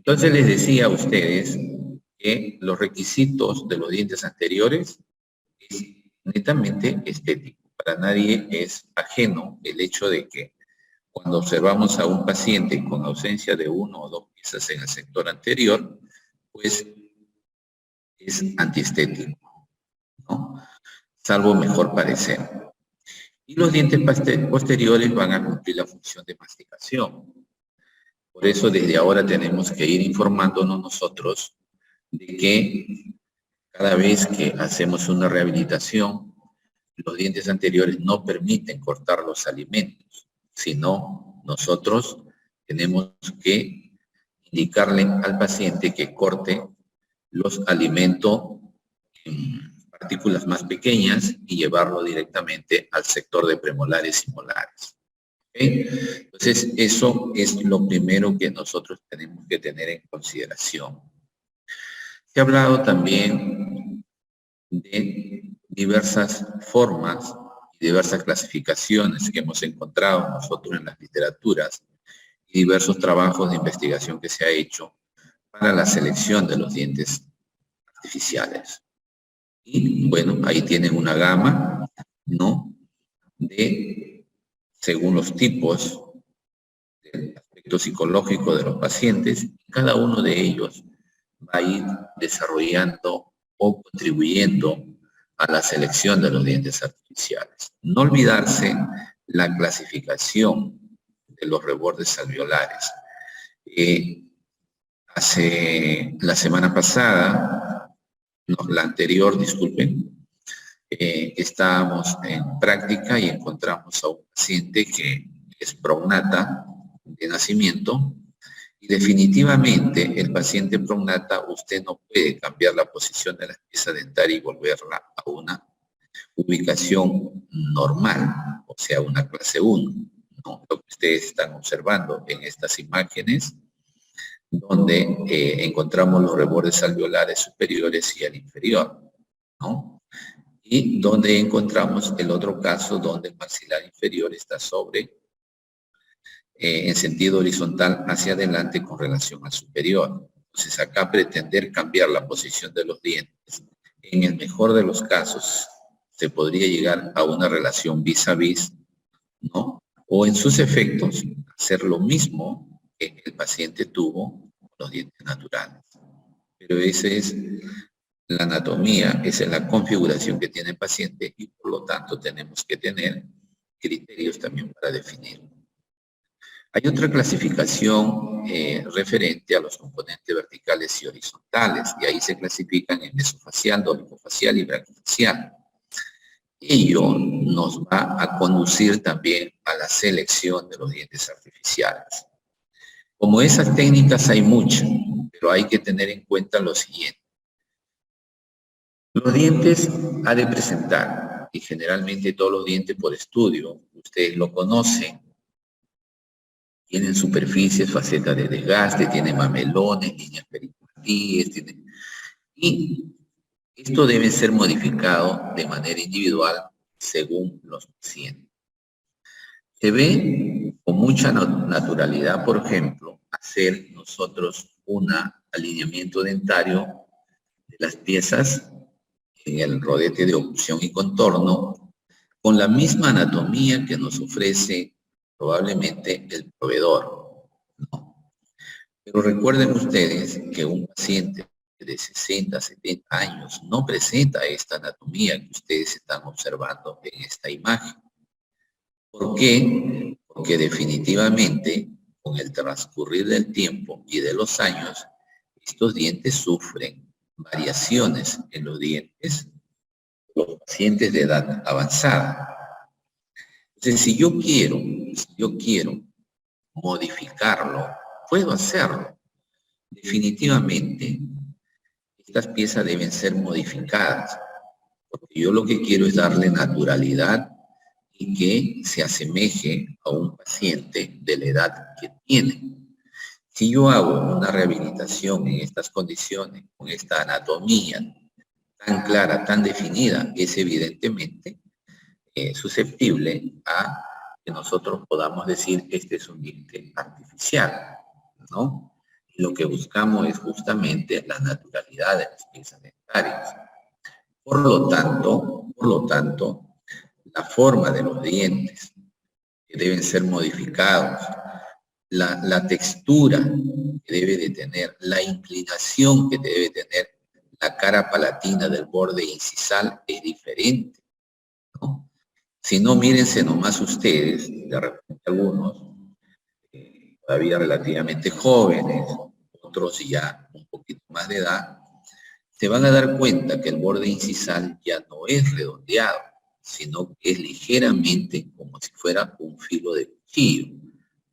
Entonces les decía a ustedes que los requisitos de los dientes anteriores es netamente estético. Para nadie es ajeno el hecho de que cuando observamos a un paciente con ausencia de uno o dos piezas en el sector anterior, pues es antiestético, ¿no? Salvo mejor parecer. Y los dientes posteriores van a cumplir la función de masticación. Por eso desde ahora tenemos que ir informándonos nosotros de que cada vez que hacemos una rehabilitación, los dientes anteriores no permiten cortar los alimentos, sino nosotros tenemos que indicarle al paciente que corte los alimentos en partículas más pequeñas y llevarlo directamente al sector de premolares y molares. ¿Okay? Entonces, eso es lo primero que nosotros tenemos que tener en consideración. Se ha hablado también de diversas formas y diversas clasificaciones que hemos encontrado nosotros en las literaturas y diversos trabajos de investigación que se ha hecho para la selección de los dientes artificiales. Y bueno, ahí tienen una gama, ¿no? De, según los tipos del aspecto psicológico de los pacientes, cada uno de ellos va a ir desarrollando o contribuyendo a la selección de los dientes artificiales. No olvidarse la clasificación de los rebordes alveolares. La semana pasada, no, la anterior, disculpen, estábamos en práctica y encontramos a un paciente que es prognata de nacimiento y definitivamente el paciente prognata usted no puede cambiar la posición de la pieza dentaria y volverla a una ubicación normal, o sea, una clase 1, ¿no? Lo que ustedes están observando en estas imágenes, donde encontramos los rebordes alveolares superiores y el inferior, ¿no? Y donde encontramos el otro caso donde el maxilar inferior está sobre, en sentido horizontal hacia adelante con relación al superior. Entonces acá pretender cambiar la posición de los dientes, en el mejor de los casos, se podría llegar a una relación vis a vis, ¿no? O en sus efectos, hacer lo mismo que el paciente tuvo con los dientes naturales. Pero esa es la anatomía, esa es la configuración que tiene el paciente y por lo tanto tenemos que tener criterios también para definir. Hay otra clasificación referente a los componentes verticales y horizontales, y ahí se clasifican en mesofacial, dolicofacial y braquifacial. Ello nos va a conducir también a la selección de los dientes artificiales. Como esas técnicas hay muchas, pero hay que tener en cuenta lo siguiente. Los dientes ha de presentar, y generalmente todos los dientes por estudio, ustedes lo conocen, tienen superficies, facetas de desgaste, tienen mamelones, líneas peripatíes, y esto debe ser modificado de manera individual según los pacientes. Se ve con mucha naturalidad, por ejemplo, hacer nosotros un alineamiento dentario de las piezas en el rodete de oclusión y contorno con la misma anatomía que nos ofrece probablemente el proveedor, ¿no? Pero recuerden ustedes que un paciente de 60, 70 años no presenta esta anatomía que ustedes están observando en esta imagen. ¿Por qué? Porque definitivamente con el transcurrir del tiempo y de los años, estos dientes sufren variaciones en los dientes de los pacientes de edad avanzada. Entonces, si yo quiero modificarlo, puedo hacerlo. Definitivamente, estas piezas deben ser modificadas, porque yo lo que quiero es darle naturalidad y que se asemeje a un paciente de la edad que tiene. Si yo hago una rehabilitación en estas condiciones, con esta anatomía tan clara, tan definida, es evidentemente susceptible a que nosotros podamos decir este es un diente artificial, ¿no? Y lo que buscamos es justamente la naturalidad de las piezas dentarias. Por lo tanto, la forma de los dientes que deben ser modificados, la textura que debe de tener, la inclinación que debe tener la cara palatina del borde incisal es diferente, ¿no? Si no, mírense nomás ustedes, de repente algunos, todavía relativamente jóvenes, otros ya un poquito más de edad, se van a dar cuenta que el borde incisal ya no es redondeado, sino que es ligeramente como si fuera un filo de cuchillo,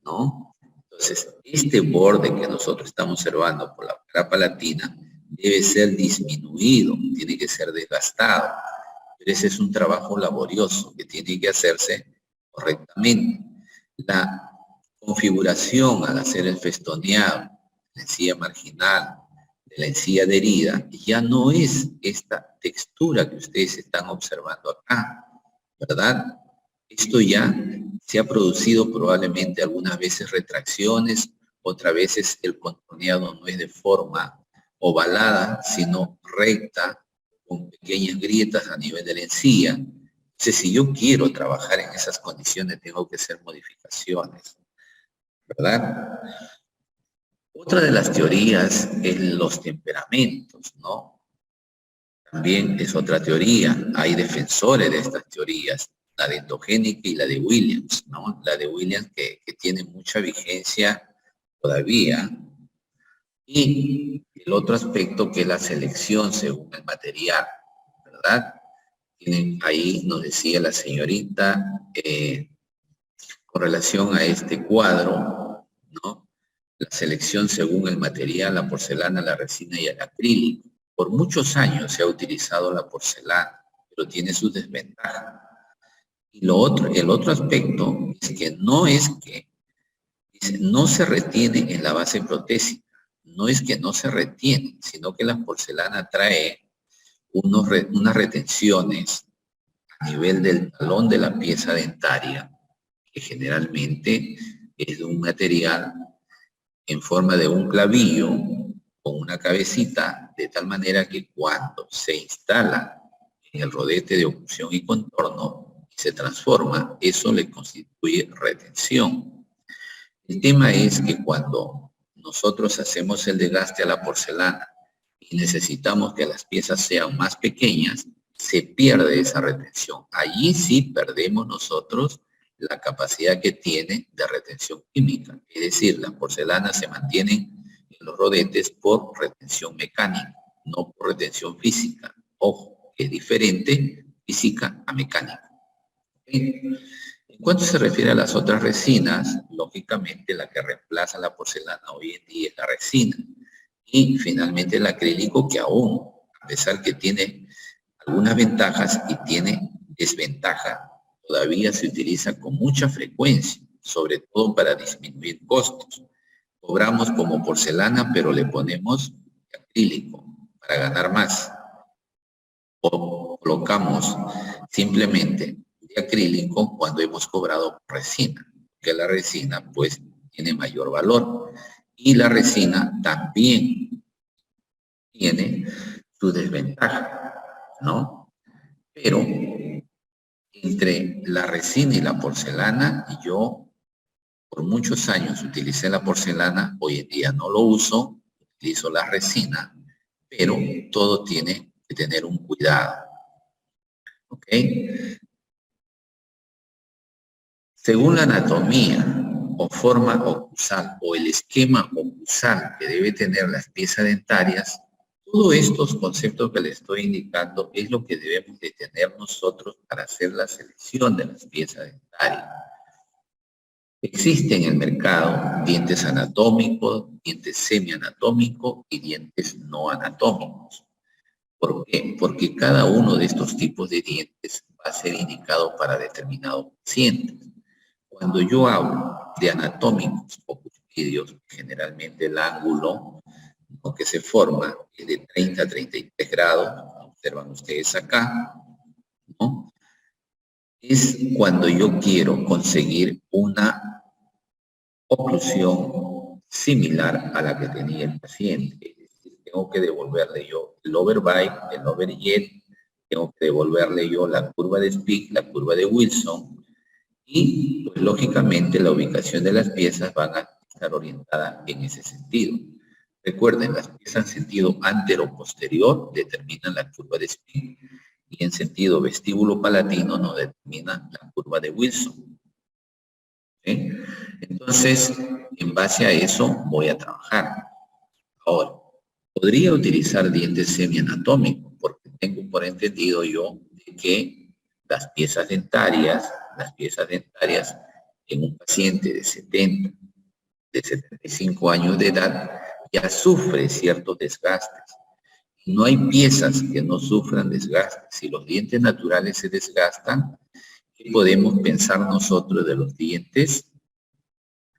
¿no? Entonces, este borde que nosotros estamos observando por la cara palatina debe ser disminuido, tiene que ser desgastado. Pero ese es un trabajo laborioso que tiene que hacerse correctamente. La configuración al hacer el festoneado, la encía marginal, de la encía adherida, ya no es esta textura que ustedes están observando acá, ¿verdad? Esto ya se ha producido probablemente algunas veces retracciones, otras veces el contorneado no es de forma ovalada, sino recta, con pequeñas grietas a nivel de la encía. Entonces, si yo quiero trabajar en esas condiciones, tengo que hacer modificaciones, ¿verdad? Otra de las teorías es los temperamentos, ¿no? También es otra teoría. Hay defensores de estas teorías, la dentogénica y la de Williams, ¿no? La de Williams que tiene mucha vigencia todavía. Y el otro aspecto que es la selección según el material, ¿verdad? Ahí nos decía la señorita, con relación a este cuadro, ¿no? La selección según el material, la porcelana, la resina y el acrílico. Por muchos años se ha utilizado la porcelana, pero tiene sus desventajas. Y el otro aspecto es que no se retiene en la base protésica. No es que no se retiene, sino que la porcelana trae unas retenciones a nivel del talón de la pieza dentaria, que generalmente es de un material en forma de un clavillo con una cabecita, de tal manera que cuando se instala en el rodete de oclusión y contorno y se transforma, eso le constituye retención. El tema es que cuando nosotros hacemos el desgaste a la porcelana y necesitamos que las piezas sean más pequeñas, se pierde esa retención. Allí sí perdemos nosotros la capacidad que tiene de retención química. Es decir, las porcelanas se mantienen en los rodetes por retención mecánica, no por retención física. Ojo, es diferente física a mecánica. ¿Okay? En cuanto se refiere a las otras resinas, lógicamente la que reemplaza la porcelana hoy en día es la resina. Y finalmente el acrílico, que aún, a pesar que tiene algunas ventajas y tiene desventaja, todavía se utiliza con mucha frecuencia, sobre todo para disminuir costos. Cobramos como porcelana, pero le ponemos acrílico para ganar más. O colocamos simplemente de acrílico cuando hemos cobrado resina, que la resina pues tiene mayor valor. Y la resina también tiene su desventaja, ¿no? Pero entre la resina y la porcelana, yo por muchos años utilicé la porcelana, hoy en día no lo uso, utilizo la resina, pero todo tiene que tener un cuidado, ¿ok? Según la anatomía o forma oclusal o el esquema oclusal que debe tener las piezas dentarias, todos estos conceptos que les estoy indicando es lo que debemos de tener nosotros para hacer la selección de las piezas dentarias. Existen en el mercado dientes anatómicos, dientes semianatómicos y dientes no anatómicos. ¿Por qué? Porque cada uno de estos tipos de dientes va a ser indicado para determinado paciente. Cuando yo hablo de anatómicos o cuspidios, generalmente el ángulo que se forma es de 30 a 33 grados, observan ustedes acá, ¿no? Es cuando yo quiero conseguir una oclusión similar a la que tenía el paciente. Es decir, tengo que devolverle yo el overbite, el overjet, tengo que devolverle yo la curva de Speed, la curva de Wilson, y pues lógicamente la ubicación de las piezas van a estar orientada en ese sentido. Recuerden, las piezas en sentido antero-posterior determinan la curva de Speed y en sentido vestíbulo-palatino nos determina la curva de Wilson. ¿Sí? Entonces, en base a eso voy a trabajar. Ahora, podría utilizar dientes semianatómicos porque tengo por entendido yo de que las piezas dentarias en un paciente de 70, de 75 años de edad ya sufre ciertos desgastes. No hay piezas que no sufran desgastes. Si los dientes naturales se desgastan, ¿qué podemos pensar nosotros de los dientes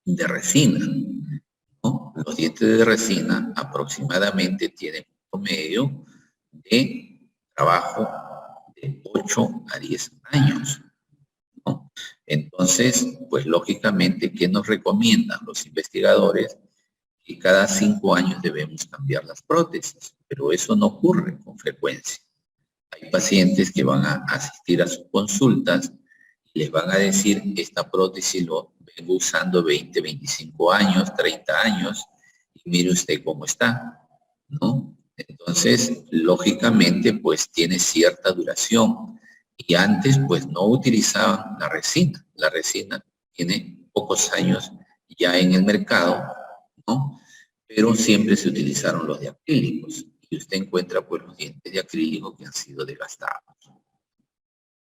de resina? ¿No? Los dientes de resina aproximadamente tienen un promedio de trabajo de 8 a 10 años. ¿No? Entonces, pues lógicamente, ¿qué nos recomiendan los investigadores? Que cada 5 años debemos cambiar las prótesis, pero eso no ocurre con frecuencia. Hay pacientes que van a asistir a sus consultas y les van a decir, esta prótesis lo vengo usando 20, 25 años, 30 años, y mire usted cómo está, ¿no? Entonces, lógicamente, pues tiene cierta duración. Y antes, pues no utilizaban la resina. La resina tiene pocos años ya en el mercado, ¿no? Pero siempre se utilizaron los de acrílicos. Y usted encuentra, pues, los dientes de acrílico que han sido desgastados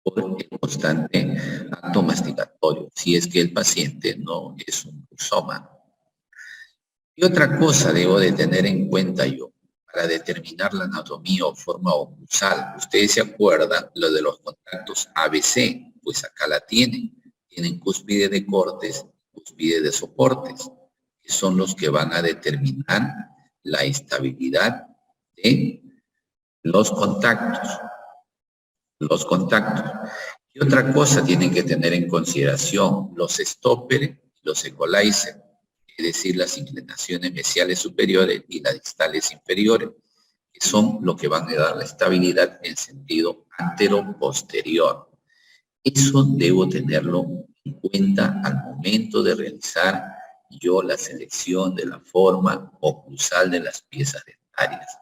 por el constante acto masticatorio, si es que el paciente no es un bruxómano. Y otra cosa debo de tener en cuenta yo para determinar la anatomía o forma oclusal. Ustedes se acuerdan lo de los contactos ABC, pues acá la tienen. Tienen cúspide de cortes, cúspide de soportes, que son los que van a determinar la estabilidad de los contactos. Los contactos. Y otra cosa tienen que tener en consideración los stoppers, los equalizers, es decir, las inclinaciones mesiales superiores y las distales inferiores, que son lo que van a dar la estabilidad en sentido antero-posterior. Eso debo tenerlo en cuenta al momento de realizar yo la selección de la forma oclusal de las piezas dentarias.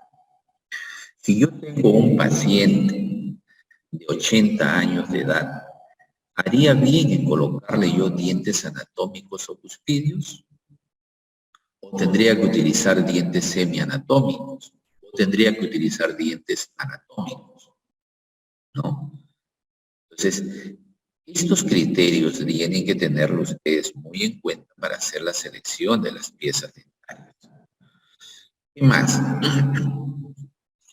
Si yo tengo un paciente de 80 años de edad, ¿haría bien en colocarle yo dientes anatómicos o cuspidios? ¿O tendría que utilizar dientes semianatómicos? ¿O tendría que utilizar dientes anatómicos? ¿No? Entonces, estos criterios tienen que tenerlos ustedes muy en cuenta para hacer la selección de las piezas dentarias. ¿Qué más?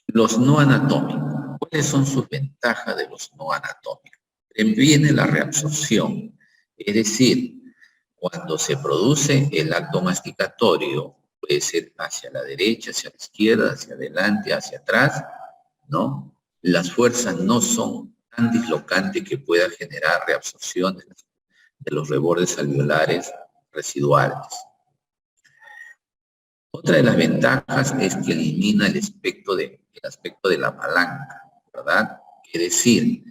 Los no anatómicos. ¿Cuáles son sus ventajas de los no anatómicos? Viene la reabsorción, es decir, cuando se produce el acto masticatorio, puede ser hacia la derecha, hacia la izquierda, hacia adelante, hacia atrás, ¿no? Las fuerzas no son tan dislocantes que pueda generar reabsorción de los rebordes alveolares residuales. Otra de las ventajas es que elimina el aspecto de la palanca, ¿verdad? Es decir,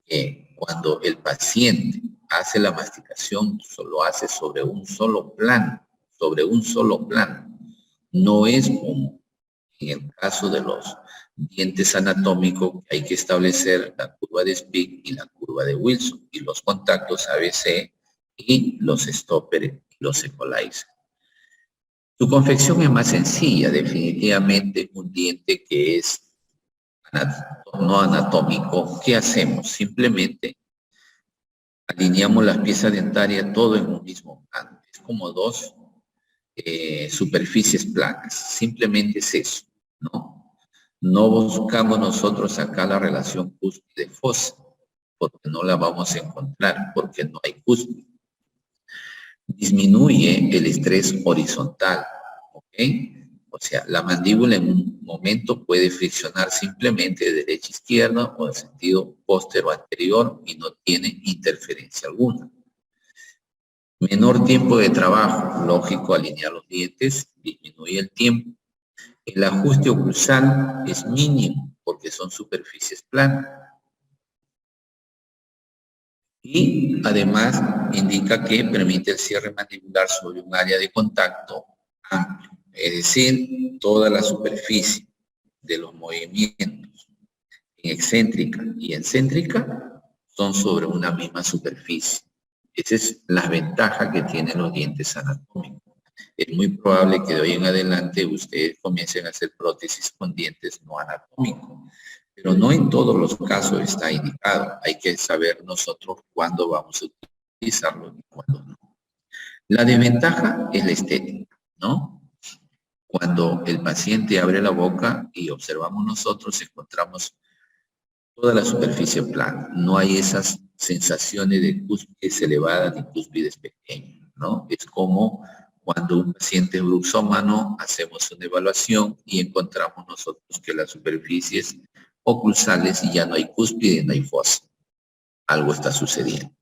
que cuando el paciente hace la masticación, lo hace sobre un solo plano, No es como en el caso de los dientes anatómicos, que hay que establecer la curva de Speed y la curva de Wilson, y los contactos ABC y los stoppers y los equalizers. Su confección es más sencilla, definitivamente un diente que es no anatómico. ¿Qué hacemos? Simplemente alineamos las piezas dentarias todo en un mismo plano. Es como dos superficies planas. Simplemente es eso, ¿no? No buscamos nosotros acá la relación cúspide-fosa, porque no la vamos a encontrar, porque no hay cúspide. Disminuye el estrés horizontal, ¿ok? O sea, la mandíbula en un momento puede flexionar simplemente de derecha a izquierda o en sentido posterior anterior y no tiene interferencia alguna. Menor tiempo de trabajo, lógico, alinear los dientes, disminuye el tiempo. El ajuste oclusal es mínimo porque son superficies planas. Y además indica que permite el cierre mandibular sobre un área de contacto amplio, es decir, toda la superficie de los movimientos en excéntrica y excéntrica son sobre una misma superficie. Esa es la ventaja que tienen los dientes anatómicos. Es muy probable que de hoy en adelante ustedes comiencen a hacer prótesis con dientes no anatómicos, pero no en todos los casos está indicado. Hay que saber nosotros cuándo vamos a utilizarlo y cuándo no. La desventaja es la estética, ¿no? Cuando el paciente abre la boca y observamos nosotros, encontramos toda la superficie plana. No hay esas sensaciones de cúspides elevadas ni cúspides pequeñas, ¿no? Es como cuando un paciente es bruxómano, hacemos una evaluación y encontramos nosotros que las superficies oclusales y ya no hay cúspide, no hay fosa. Algo está sucediendo.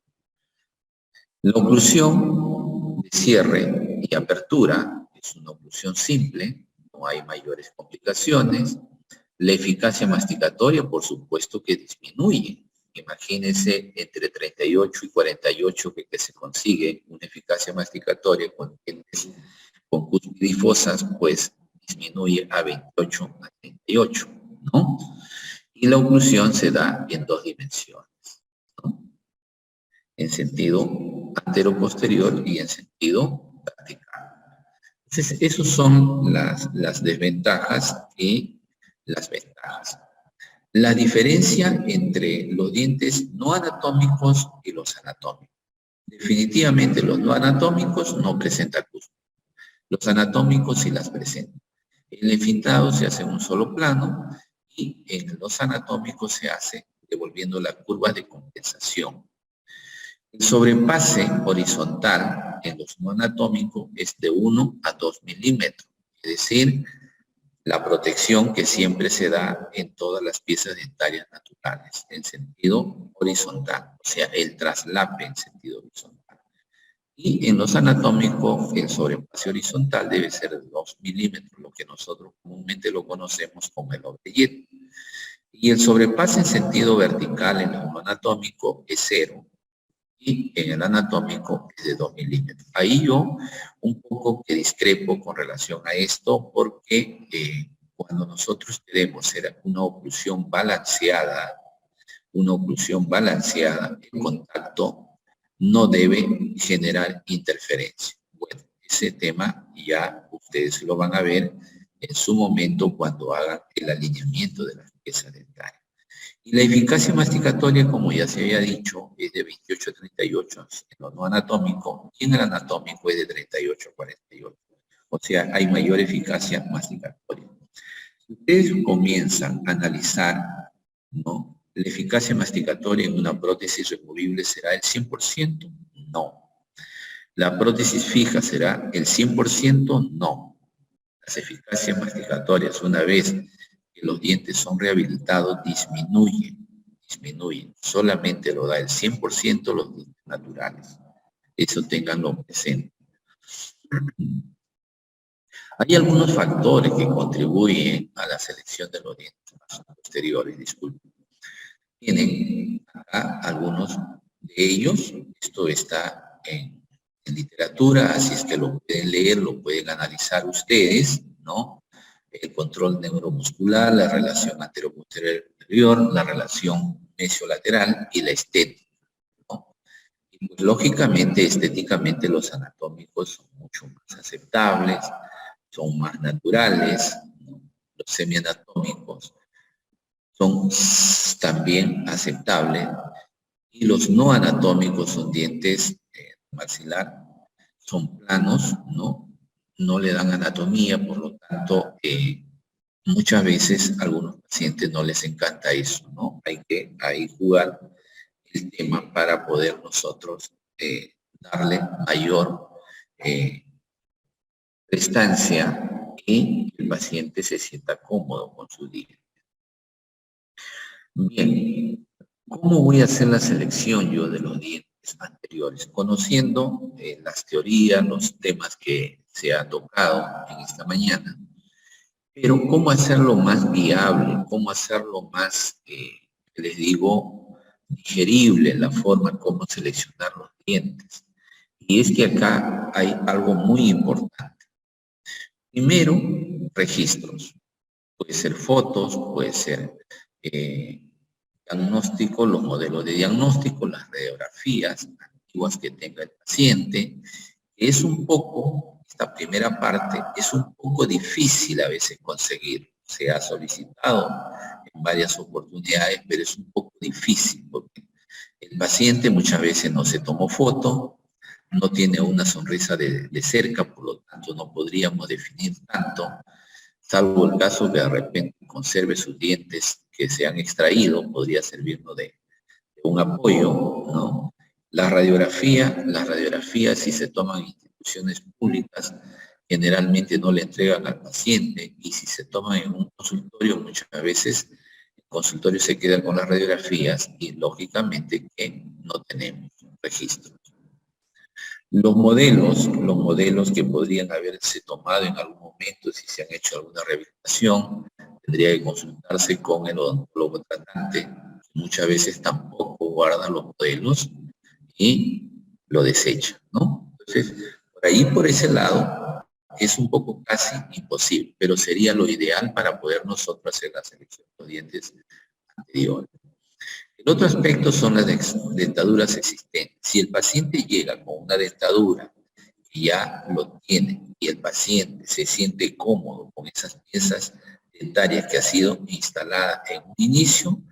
La oclusión de cierre y apertura es una oclusión simple, no hay mayores complicaciones. La eficacia masticatoria, por supuesto que disminuye. Imagínense entre 38 y 48 que se consigue una eficacia masticatoria con dientes con cúspide y fosas, pues disminuye a 28 a 38, ¿no? Y la oclusión se da en dos dimensiones, ¿no? En sentido antero-posterior y en sentido vertical. Entonces, esas son las desventajas y las ventajas. La diferencia entre los dientes no anatómicos y los anatómicos. Definitivamente los no anatómicos no presentan cúspide. Los anatómicos sí las presentan. El enfintado se hace en un solo plano y en los anatómicos se hace devolviendo la curva de compensación. El sobrepase horizontal en los no anatómicos es de 1 a 2 milímetros, es decir, la protección que siempre se da en todas las piezas dentarias naturales, en sentido horizontal, o sea, el traslape en sentido horizontal. Y en los anatómicos, el sobrepase horizontal debe ser de 2 milímetros, lo que nosotros comúnmente lo conocemos como el obreyet. Y el sobrepase en sentido vertical en lo anatómico es 0, y en el anatómico es de 2 milímetros. Ahí yo un poco que discrepo con relación a esto porque cuando nosotros queremos hacer una oclusión balanceada, el contacto no debe generar interferencia. Bueno, ese tema ya ustedes lo van a ver en su momento cuando hagan el alineamiento de las piezas dentarias. Y la eficacia masticatoria, como ya se había dicho, es de 28 a 38 en lo no anatómico, y en el anatómico es de 38 a 48. O sea, hay mayor eficacia masticatoria. Si ustedes comienzan a analizar, ¿no?, la eficacia masticatoria en una prótesis removible, ¿será el 100%? No. ¿La prótesis fija será el 100%? No. Las eficacias masticatorias, una vez que los dientes son rehabilitados, disminuyen. Solamente lo da el 100% los dientes naturales. Eso ténganlo presente. Hay algunos factores que contribuyen a la selección de los dientes posteriores, disculpen. Tienen acá algunos de ellos. Esto está en literatura, así es que lo pueden leer, lo pueden analizar ustedes, ¿no? El control neuromuscular, la relación antero-posterior, la relación mesiolateral y la estética, ¿no? Y pues, lógicamente, estéticamente, los anatómicos son mucho más aceptables, son más naturales, ¿no? Los semianatómicos son también aceptables y los no anatómicos son dientes maxilar, son planos, ¿no? No le dan anatomía, por lo tanto, muchas veces a algunos pacientes no les encanta eso, ¿no? Hay que ahí jugar el tema para poder nosotros darle mayor prestancia y el paciente se sienta cómodo con su diente. Bien, ¿cómo voy a hacer la selección yo de los dientes? dientes anteriores, conociendo las teorías, los temas que se han tocado en esta mañana, pero cómo hacerlo más viable, cómo hacerlo más, les digo, digerible, la forma como seleccionar los dientes. Y es que acá hay algo muy importante. Primero, registros. Puede ser fotos, puede ser diagnóstico, los modelos de diagnóstico, las radiografías antiguas que tenga el paciente. Es un poco, esta primera parte, es un poco difícil a veces conseguir. Se ha solicitado en varias oportunidades, pero es un poco difícil porque el paciente muchas veces no se tomó foto, no tiene una sonrisa de cerca, por lo tanto no podríamos definir tanto, salvo el caso que de repente conserve sus dientes que se han extraído, podría servirnos de un apoyo, ¿no? Las radiografías si se toman en instituciones públicas, generalmente no le entregan al paciente, y si se toman en un consultorio, muchas veces el consultorio se queda con las radiografías y lógicamente que no tenemos registros. Los modelos que podrían haberse tomado en algún momento, si se han hecho alguna rehabilitación, tendría que consultarse con el odontólogo tratante, que muchas veces tampoco guarda los modelos y lo desecha, ¿no? Entonces, por ese lado, es un poco casi imposible, pero sería lo ideal para poder nosotros hacer la selección de los dientes anteriores. El otro aspecto son las dentaduras existentes. Si el paciente llega con una dentadura que ya lo tiene y el paciente se siente cómodo con esas piezas dentarias que ha sido instalada en un inicio,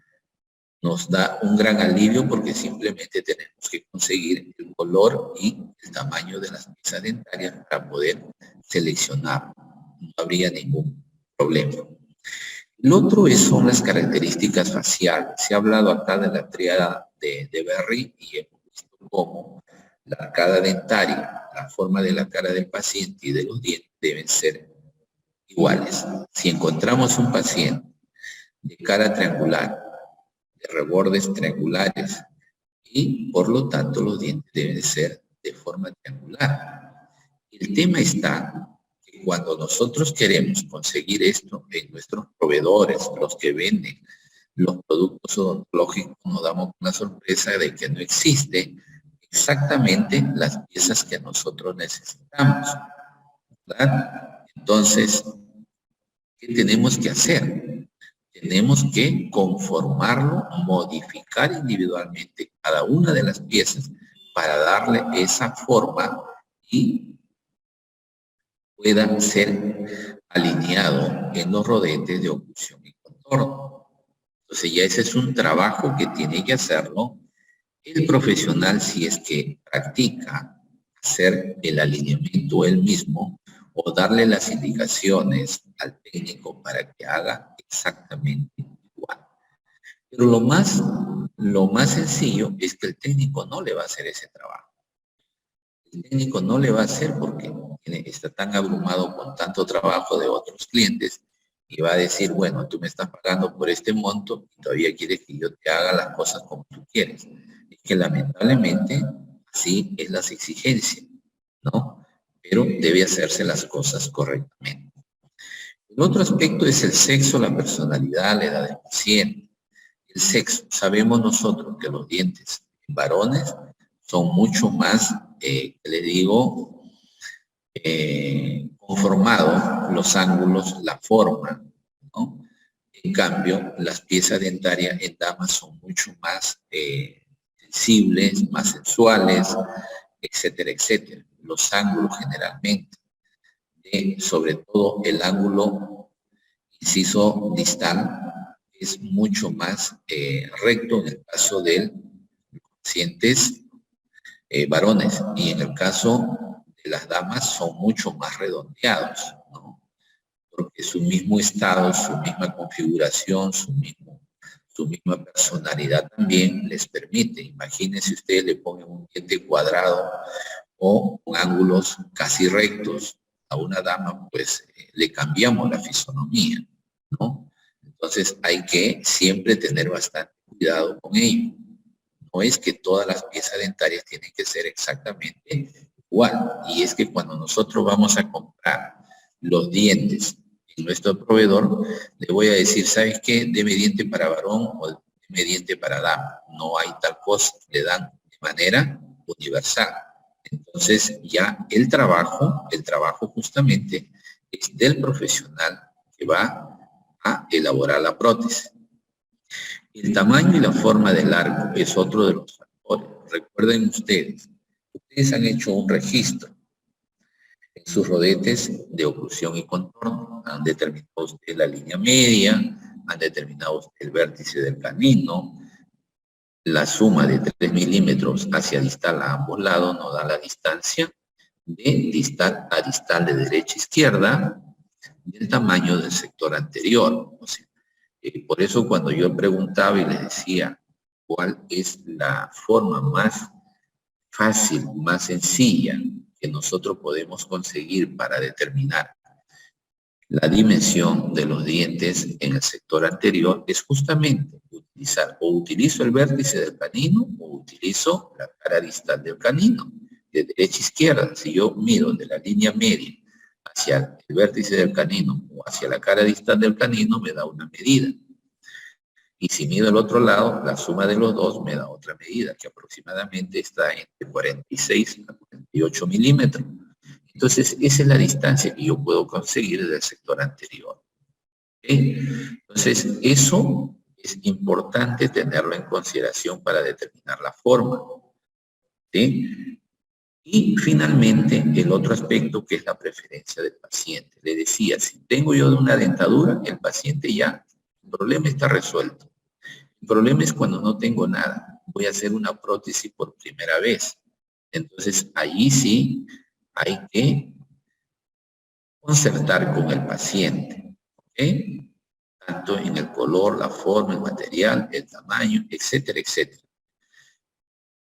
nos da un gran alivio porque simplemente tenemos que conseguir el color y el tamaño de las piezas dentarias para poder seleccionar. No habría ningún problema. El otro son las características faciales. Se ha hablado acá de la tríada de Berry y hemos visto cómo la arcada dentaria, la forma de la cara del paciente y de los dientes deben ser iguales. Si encontramos un paciente de cara triangular, de rebordes triangulares, y por lo tanto los dientes deben ser de forma triangular. El tema está que cuando nosotros queremos conseguir esto en nuestros proveedores, los que venden los productos odontológicos, nos damos una sorpresa de que no existe exactamente las piezas que nosotros necesitamos, ¿verdad? Entonces, ¿qué tenemos que hacer? Tenemos que conformarlo, modificar individualmente cada una de las piezas para darle esa forma y pueda ser alineado en los rodetes de oclusión y contorno. Entonces ya ese es un trabajo que tiene que hacerlo el profesional si es que practica hacer el alineamiento él mismo o darle las indicaciones al técnico para que haga exactamente igual. Pero lo más sencillo es que el técnico no le va a hacer ese trabajo. El técnico no le va a hacer porque está tan abrumado con tanto trabajo de otros clientes y va a decir, bueno, tú me estás pagando por este monto y todavía quieres que yo te haga las cosas como tú quieres. Es que lamentablemente así es las exigencias, ¿no? Pero debe hacerse las cosas correctamente. El otro aspecto es el sexo, la personalidad, la edad del paciente. El sexo, sabemos nosotros que los dientes en varones son mucho más, le digo, conformados los ángulos, la forma, ¿no? En cambio, las piezas dentarias en damas son mucho más sensibles, más sensuales, etcétera, etcétera. Los ángulos generalmente, sobre todo el ángulo inciso distal, es mucho más recto en el caso de pacientes varones, y en el caso de las damas son mucho más redondeados, ¿no? Porque su mismo estado, su misma configuración, su misma personalidad también les permite. Imagínense ustedes le ponen un diente cuadrado o con ángulos casi rectos a una dama, pues le cambiamos la fisonomía, ¿no? Entonces hay que siempre tener bastante cuidado con ello, no es que todas las piezas dentarias tienen que ser exactamente igual. Y es que cuando nosotros vamos a comprar los dientes en nuestro proveedor, le voy a decir, ¿sabes qué? Deme diente para varón o deme diente para dama. No hay tal cosa, le dan de manera universal. Entonces ya el trabajo justamente es del profesional que va a elaborar la prótesis. El tamaño y la forma del arco es otro de los factores. Recuerden ustedes han hecho un registro en sus rodetes de oclusión y contorno. Han determinado usted la línea media, han determinado usted el vértice del canino. La suma de 3 milímetros hacia distal a ambos lados nos da la distancia de distal a distal de derecha a izquierda del tamaño del sector anterior. O sea, por eso cuando yo preguntaba y les decía cuál es la forma más fácil, más sencilla que nosotros podemos conseguir para determinar la dimensión de los dientes en el sector anterior, es justamente utilizar, o utilizo el vértice del canino o utilizo la cara distal del canino, de derecha a izquierda. Si yo mido de la línea media hacia el vértice del canino o hacia la cara distal del canino, me da una medida. Y si mido el otro lado, la suma de los dos me da otra medida, que aproximadamente está entre 46 a 48 milímetros. Entonces, esa es la distancia que yo puedo conseguir del sector anterior. ¿Okay? Entonces, eso es importante tenerlo en consideración para determinar la forma. ¿Sí? Y finalmente, el otro aspecto que es la preferencia del paciente. Le decía, si tengo yo una dentadura, el paciente ya, el problema está resuelto. El problema es cuando no tengo nada. Voy a hacer una prótesis por primera vez. Entonces, allí sí hay que concertar con el paciente. ¿Okay? Tanto en el color, la forma, el material, el tamaño, etcétera, etcétera.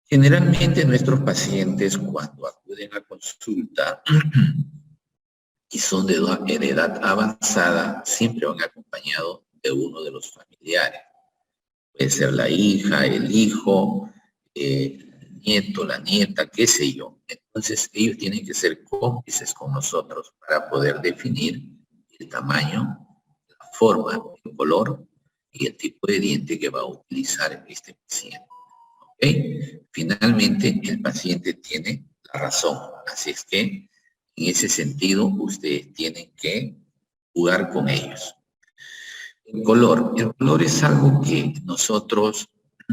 Generalmente nuestros pacientes cuando acuden a consulta y son de edad avanzada, siempre van acompañados de uno de los familiares. Puede ser la hija, el hijo, el nieto, la nieta, qué sé yo. Entonces ellos tienen que ser cómplices con nosotros para poder definir el tamaño, la forma, el color y el tipo de diente que va a utilizar este paciente. ¿Okay? Finalmente el paciente tiene la razón. Así es que en ese sentido ustedes tienen que jugar con ellos. El color es algo que nosotros,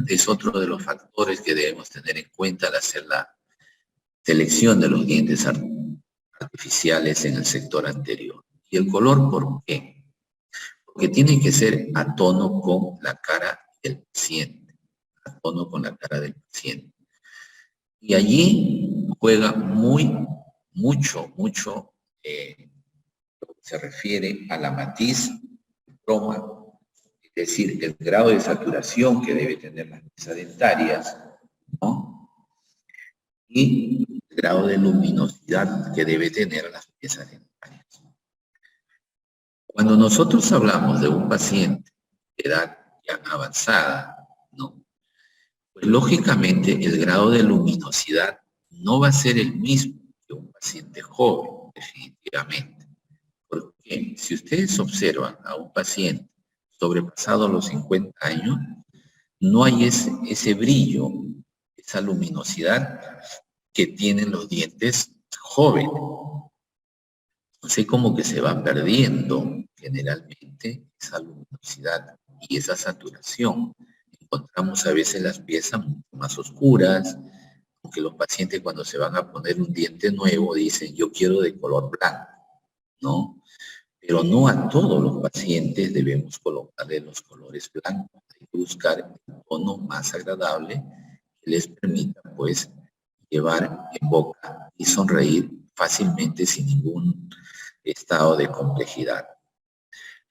es otro de los factores que debemos tener en cuenta al hacer la selección de los dientes artificiales en el sector anterior. ¿Y el color por qué? Porque tiene que ser a tono con la cara del paciente, a tono con la cara del paciente. Y allí juega mucho, lo que se refiere a la matiz, croma, es decir, el grado de saturación que debe tener las piezas dentarias, ¿no? Y el grado de luminosidad que debe tener las piezas dentarias. Cuando nosotros hablamos de un paciente de edad ya avanzada, ¿no? Pues lógicamente el grado de luminosidad no va a ser el mismo que un paciente joven, definitivamente. Porque si ustedes observan a un paciente sobrepasado los 50 años, no hay ese brillo, esa luminosidad que tienen los dientes jóvenes. Entonces como que se va perdiendo generalmente esa luminosidad y esa saturación. Encontramos a veces las piezas mucho más oscuras, aunque los pacientes cuando se van a poner un diente nuevo dicen yo quiero de color blanco, ¿no? Pero no a todos los pacientes debemos colocarle los colores blancos. Hay que buscar el tono más agradable que les permita, pues, llevar en boca y sonreír fácilmente sin ningún estado de complejidad.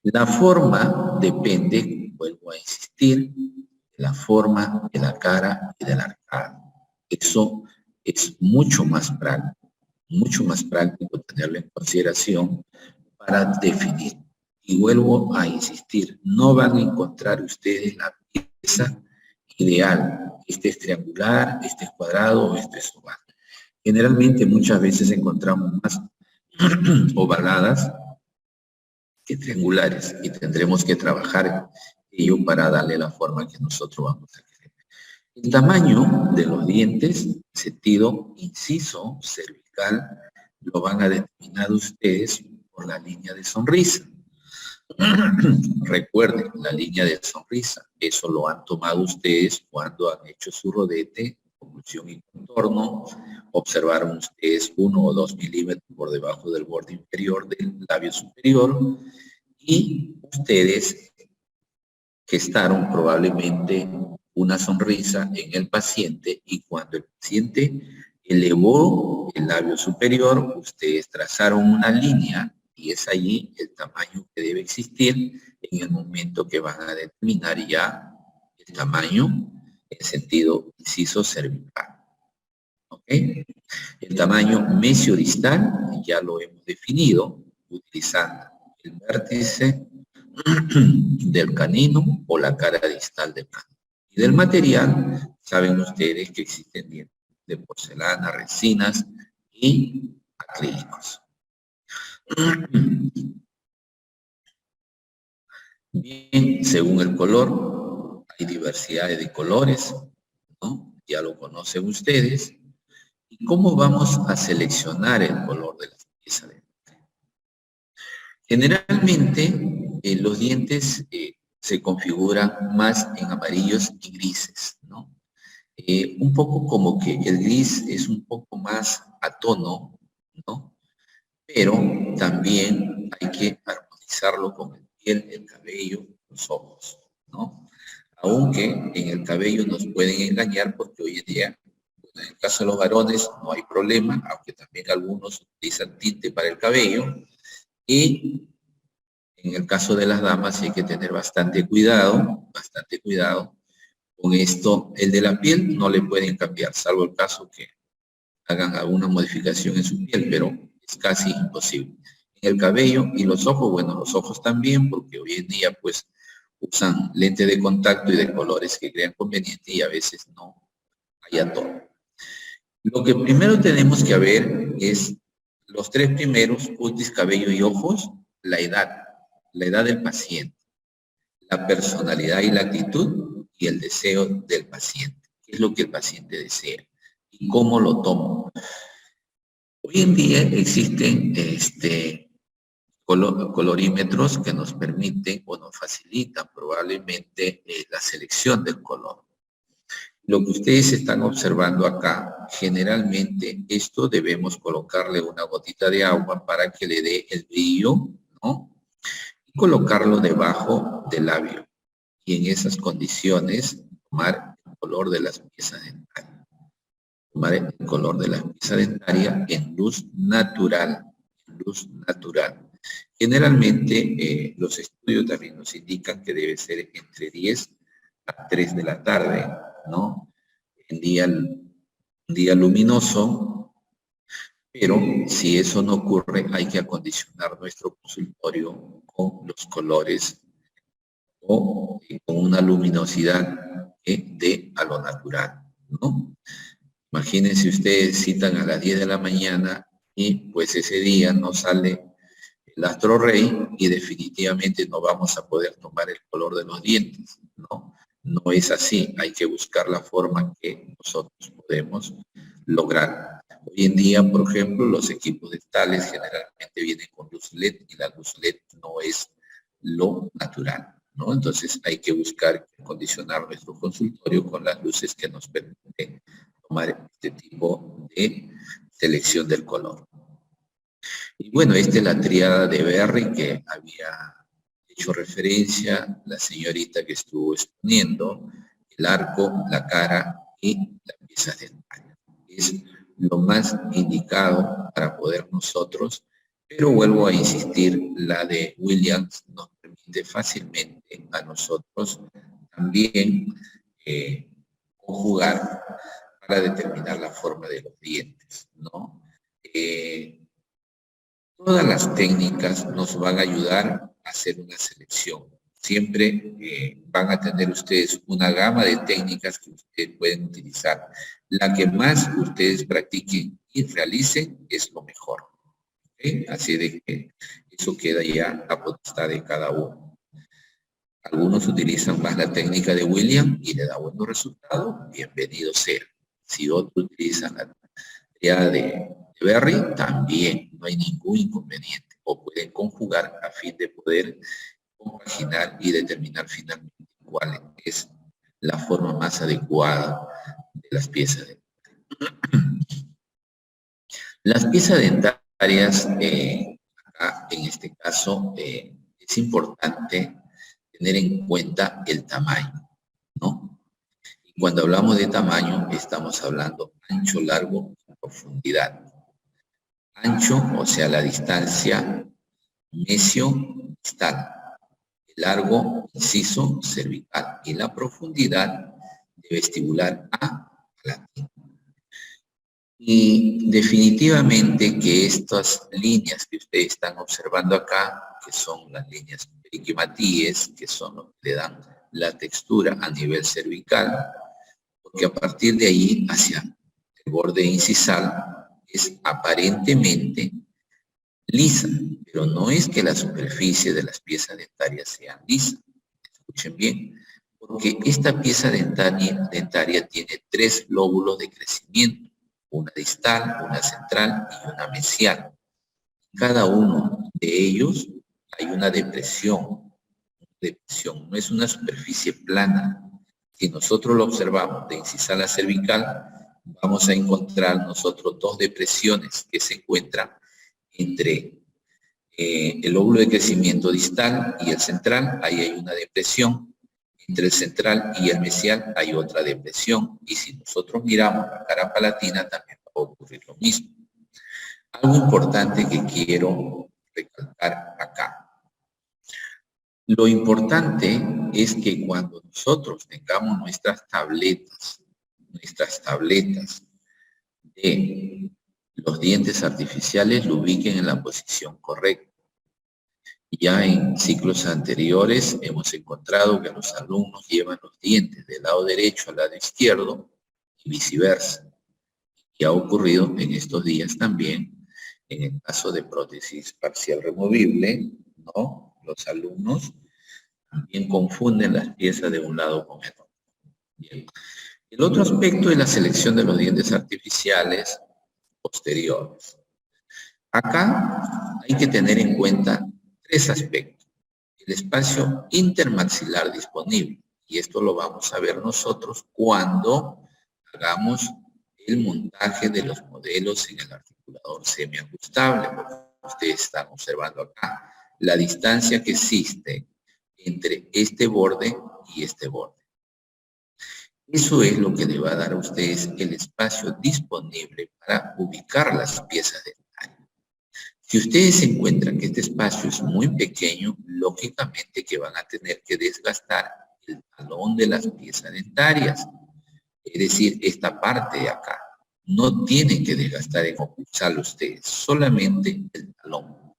La forma depende, vuelvo a insistir, de la forma de la cara y del arcado. Eso es mucho más práctico tenerlo en consideración para definir. Y vuelvo a insistir, no van a encontrar ustedes la pieza ideal. Este es triangular, este es cuadrado, este es oval. Generalmente muchas veces encontramos más ovaladas que triangulares y tendremos que trabajar ello para darle la forma que nosotros vamos a querer. El tamaño de los dientes, sentido inciso, cervical, lo van a determinar ustedes por la línea de sonrisa. Recuerden, la línea de sonrisa, eso lo han tomado ustedes cuando han hecho su rodete, oclusión y contorno. Observaron ustedes 1 o 2 milímetros por debajo del borde inferior del labio superior y ustedes gestaron probablemente una sonrisa en el paciente y cuando el paciente elevó el labio superior, ustedes trazaron una línea y es allí el tamaño que debe existir en el momento que van a determinar ya el tamaño en sentido inciso cervical. ¿Ok? El tamaño mesiodistal ya lo hemos definido utilizando el vértice del canino o la cara distal del canino. Y del material, saben ustedes que existen dientes de porcelana, resinas y acrílicos. Bien, según el color, hay diversidad de colores, ¿no? Ya lo conocen ustedes. ¿Y cómo vamos a seleccionar el color de las piezas dentales? Generalmente, los dientes se configuran más en amarillos y grises, ¿no? Un poco como que el gris es un poco más a tono, ¿no? Pero también hay que armonizarlo con el piel, el cabello, los ojos, ¿no? Aunque en el cabello nos pueden engañar porque hoy en día, bueno, en el caso de los varones no hay problema, aunque también algunos utilizan tinte para el cabello, y en el caso de las damas hay que tener bastante cuidado con esto. El de la piel no le pueden cambiar, salvo el caso que hagan alguna modificación en su piel, pero es casi imposible. En el cabello y los ojos, bueno, los ojos también, porque hoy en día pues usan lentes de contacto y de colores que crean conveniente y a veces no hay a todo. Lo que primero tenemos que ver es los tres primeros, cutis, cabello y ojos, la edad del paciente, la personalidad y la actitud y el deseo del paciente. ¿Qué es lo que el paciente desea? ¿Y cómo lo toma? Hoy en día existen colorímetros que nos permiten o nos facilitan probablemente la selección del color. Lo que ustedes están observando acá, generalmente esto debemos colocarle una gotita de agua para que le dé el brillo, ¿no? Y colocarlo debajo del labio. Y en esas condiciones, tomar el color de las piezas dentarias. Tomar el color de la pieza dentaria en luz natural. Generalmente los estudios también nos indican que debe ser entre 10 a 3 de la tarde, ¿no? En día luminoso, pero si eso no ocurre hay que acondicionar nuestro consultorio con los colores o con una luminosidad que dé a lo natural, ¿no? Imagínense ustedes citan a las 10 de la mañana y pues ese día no sale el astro rey y definitivamente no vamos a poder tomar el color de los dientes, ¿no? No es así, hay que buscar la forma que nosotros podemos lograr. Hoy en día, por ejemplo, los equipos dentales generalmente vienen con luz LED y la luz LED no es lo natural, ¿no? Entonces hay que buscar acondicionar nuestro consultorio con las luces que nos permiten tomar este tipo de selección del color. Y bueno, esta es la tríada de Berry que había hecho referencia la señorita que estuvo exponiendo, el arco, la cara y las piezas dentarias. Es lo más indicado para poder nosotros, pero vuelvo a insistir, la de Williams nos permite fácilmente a nosotros también conjugar para determinar la forma de los dientes, ¿no? Todas las técnicas nos van a ayudar a hacer una selección. siempre van a tener ustedes una gama de técnicas que ustedes pueden utilizar. La que más ustedes practiquen y realicen es lo mejor. ¿Okay? Así de que eso queda ya a potestad de cada uno. Algunos utilizan más la técnica de William y le da buenos resultados, bienvenido sea. Si otros utilizan la técnica de Berry, también no hay ningún inconveniente. O pueden conjugar a fin de poder compaginar y determinar finalmente cuál es la forma más adecuada de las piezas dentarias. Las piezas dentarias, acá en este caso, es importante tener en cuenta el tamaño, ¿no? Y cuando hablamos de tamaño, estamos hablando ancho, largo y profundidad. Ancho, o sea, la distancia mesio-distal. Largo, inciso, cervical. Y la profundidad de vestibular A latín. Y definitivamente que estas líneas que ustedes están observando acá, que son las líneas periquimatíes, que son los que le dan la textura a nivel cervical, porque a partir de ahí hacia el borde incisal es aparentemente lisa, pero no es que la superficie de las piezas dentarias sean lisas. Escuchen bien, porque esta pieza dentaria tiene 3 lóbulos de crecimiento, una distal, una central y una mesial. Cada uno de ellos hay una depresión, no es una superficie plana. Si nosotros lo observamos de incisal a cervical, vamos a encontrar nosotros 2 depresiones que se encuentran entre el lóbulo de crecimiento distal y el central. Ahí hay una depresión. Entre el central y el mesial hay otra depresión. Y si nosotros miramos la cara palatina, también va a ocurrir lo mismo. Algo importante que quiero recalcar acá. Lo importante es que cuando nosotros tengamos nuestras tabletas de los dientes artificiales, lo ubiquen en la posición correcta. Ya en ciclos anteriores hemos encontrado que los alumnos llevan los dientes del lado derecho al lado izquierdo y viceversa. Y ha ocurrido en estos días también, en el caso de prótesis parcial removible, ¿no? Los alumnos también confunden las piezas de un lado con el otro. Bien. El otro aspecto es la selección de los dientes artificiales posteriores. Acá hay que tener en cuenta 3 aspectos. El espacio intermaxilar disponible, y esto lo vamos a ver nosotros cuando hagamos el montaje de los modelos en el articulador semiajustable, porque ustedes están observando acá la distancia que existe entre este borde y este borde. Eso es lo que le va a dar a ustedes el espacio disponible para ubicar las piezas dentarias. Si ustedes encuentran que este espacio es muy pequeño, lógicamente que van a tener que desgastar el talón de las piezas dentarias. Es decir, esta parte de acá. No tienen que desgastar en ocultar ustedes, solamente el talón,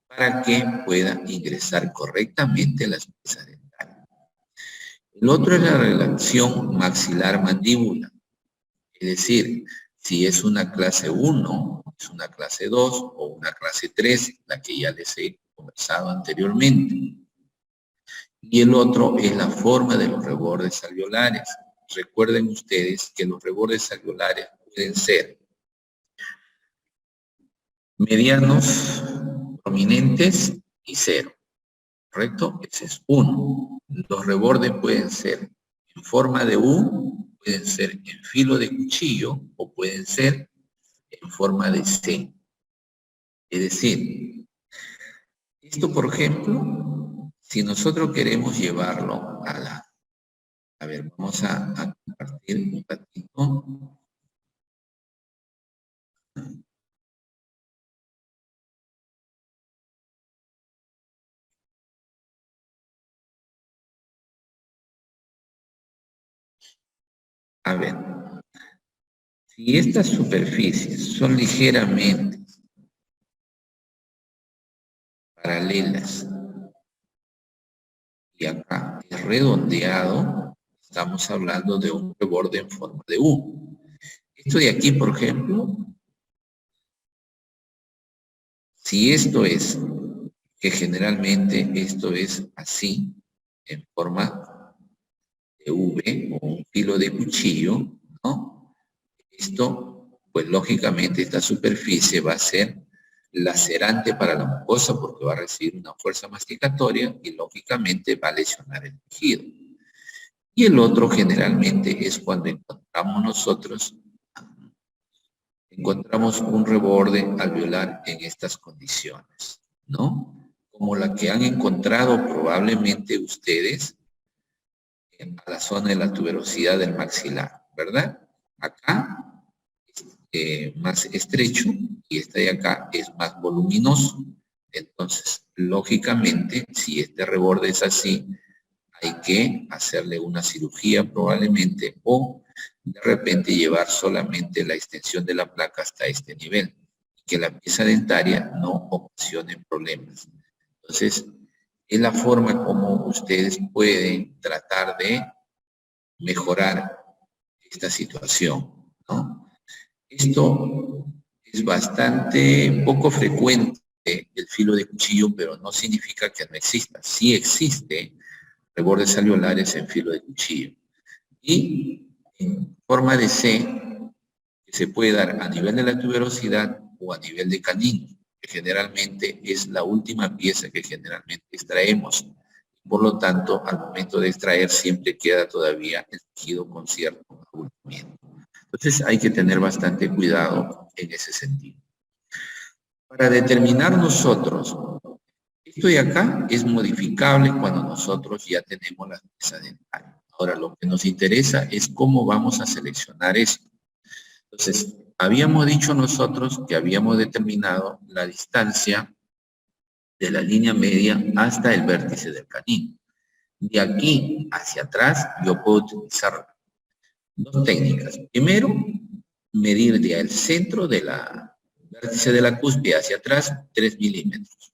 para que puedan ingresar correctamente las piezas dentarias. El otro es la relación maxilar-mandíbula. Es decir, si es una clase 1, es una clase 2 o una clase 3, la que ya les he conversado anteriormente. Y el otro es la forma de los rebordes alveolares. Recuerden ustedes que los rebordes alveolares pueden ser medianos, prominentes y 0. ¿Correcto? Ese es 1. Los rebordes pueden ser en forma de U, pueden ser en filo de cuchillo o pueden ser en forma de C. Es decir, esto, por ejemplo, si nosotros queremos llevarlo a la... A ver, vamos a compartir un ratito. A ver, si estas superficies son ligeramente paralelas y acá es redondeado, estamos hablando de un reborde en forma de U. Esto de aquí, por ejemplo, si esto es, que generalmente esto es así, en forma de V o un filo de cuchillo, ¿no? Esto, pues lógicamente esta superficie va a ser lacerante para la mucosa porque va a recibir una fuerza masticatoria y lógicamente va a lesionar el tejido. Y el otro generalmente es cuando encontramos un reborde alveolar en estas condiciones, ¿no? Como la que han encontrado probablemente ustedes a la zona de la tuberosidad del maxilar, ¿verdad? Acá es más estrecho y este de acá es más voluminoso. Entonces, lógicamente, si este reborde es así, hay que hacerle una cirugía probablemente o de repente llevar solamente la extensión de la placa hasta este nivel, que la pieza dentaria no ocasione problemas. Entonces, es la forma como ustedes pueden tratar de mejorar esta situación, ¿no? Esto es bastante poco frecuente, el filo de cuchillo, pero no significa que no exista. Sí existe rebordes alveolares en filo de cuchillo. Y en forma de C, que se puede dar a nivel de la tuberosidad o a nivel de canino, que generalmente es la última pieza que generalmente extraemos. Por lo tanto, al momento de extraer siempre queda todavía el tejido con cierto abultamiento. Entonces hay que tener bastante cuidado en ese sentido. Para determinar nosotros, esto de acá es modificable cuando nosotros ya tenemos la pieza dentaria. Ahora, lo que nos interesa es cómo vamos a seleccionar esto. Entonces, habíamos dicho nosotros que habíamos determinado la distancia de la línea media hasta el vértice del canino. De aquí hacia atrás, yo puedo utilizar dos técnicas. Primero, medir del centro de la vértice de la cúspide hacia atrás 3 milímetros.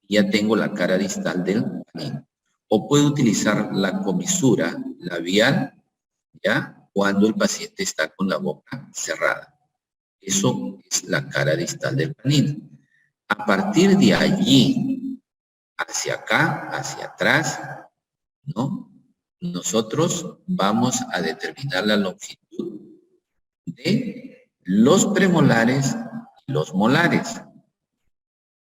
Ya tengo la cara distal del canino. O puedo utilizar la comisura labial, ¿ya? Cuando el paciente está con la boca cerrada. Eso es la cara distal del canino. A partir de allí, hacia acá, hacia atrás, ¿no? Nosotros vamos a determinar la longitud de los premolares y los molares.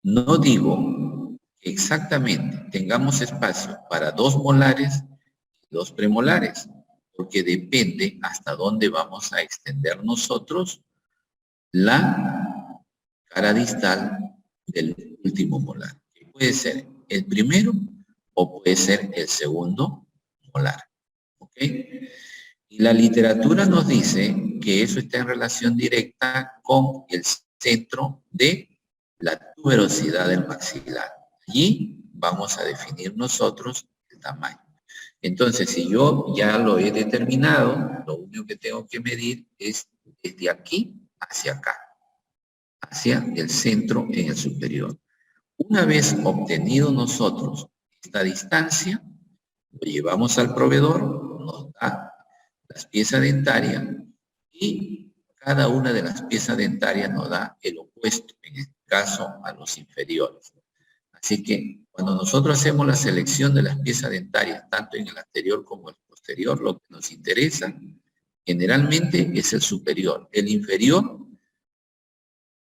No digo que exactamente tengamos espacio para 2 molares y 2 premolares, porque depende hasta dónde vamos a extender nosotros la cara distal del último molar, que puede ser el primero o puede ser el segundo molar. ¿Ok? Y la literatura nos dice que eso está en relación directa con el centro de la tuberosidad del maxilar. Allí vamos a definir nosotros el tamaño. Entonces, si yo ya lo he determinado, lo único que tengo que medir es desde aquí hacia acá, hacia el centro en el superior. Una vez obtenido nosotros esta distancia, lo llevamos al proveedor, nos da las piezas dentarias y cada una de las piezas dentarias nos da el opuesto, en este caso a los inferiores. Así que cuando nosotros hacemos la selección de las piezas dentarias, tanto en el anterior como en el posterior, lo que nos interesa generalmente es el superior. El inferior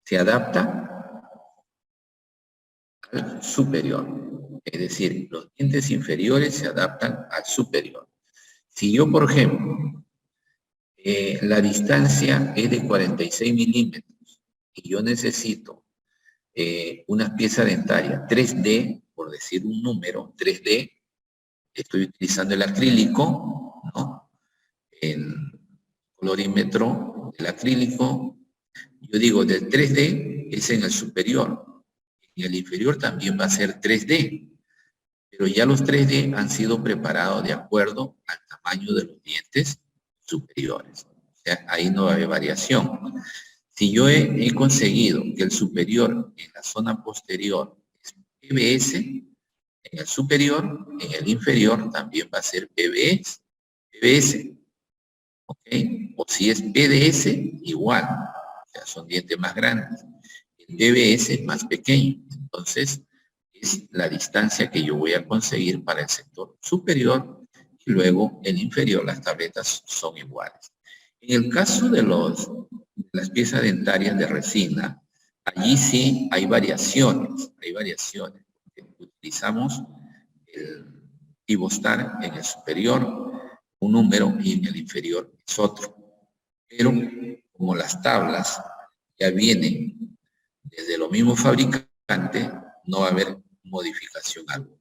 se adapta al superior. Es decir, los dientes inferiores se adaptan al superior. Si yo, por ejemplo, la distancia es de 46 milímetros y yo necesito una pieza dentaria 3D, por decir un número, 3D, estoy utilizando el acrílico, ¿no? El colorímetro del acrílico, yo digo del 3D es en el superior, en el inferior también va a ser 3D, pero ya los 3D han sido preparados de acuerdo al tamaño de los dientes superiores. O sea, ahí no va a haber variación. Si yo he conseguido que el superior en la zona posterior es PBS, En el superior, en el inferior también va a ser PBS, ¿ok? O si es PDS, igual, o sea, son dientes más grandes. El PBS es más pequeño, entonces es la distancia que yo voy a conseguir para el sector superior y luego el inferior, las tabletas son iguales. En el caso de las piezas dentarias de resina, allí sí hay variaciones. Utilizamos el Ivostar en el superior, un número, y en el inferior es otro. Pero como las tablas ya vienen desde los mismos fabricantes, no va a haber modificación alguna.